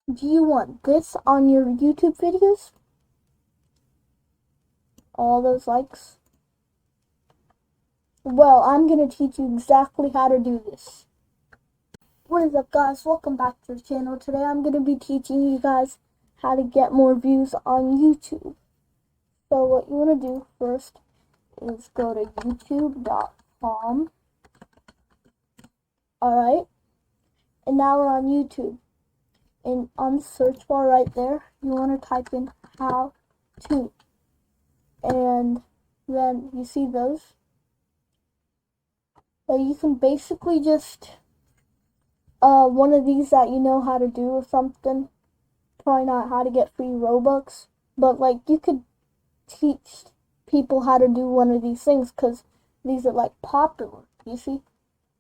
Do you want this on your YouTube videos? All those likes? Well, I'm going to teach you exactly how to do this. What is up, guys? Welcome back to the channel. Today I'm going to be teaching you guys how to get more views on YouTube. So what you want to do first is go to youtube.com. Alright, and now we're on YouTube. And on the search bar right there, you want to type in how to. And then you see those. So you can basically just one of these that you know how to do or something. Probably not how to get free Robux, but like you could teach people how to do one of these things because these are like popular. You see,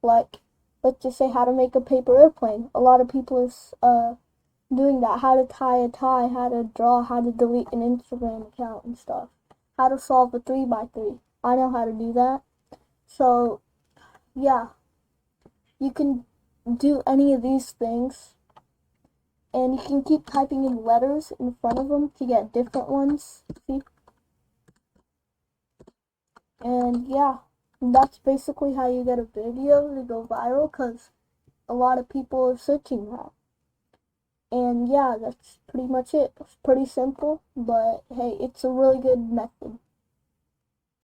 like let's just say how to make a paper airplane. A lot of people are doing that. How to tie a tie, how to draw, how to delete an Instagram account and stuff. How to solve a 3x3. I know how to do that. So yeah, you can do any of these things, and you can keep typing in letters in front of them to get different ones. See? And yeah, that's basically how you get a video to go viral, because a lot of people are searching that. And yeah, that's pretty much it. It's pretty simple, but hey, it's a really good method.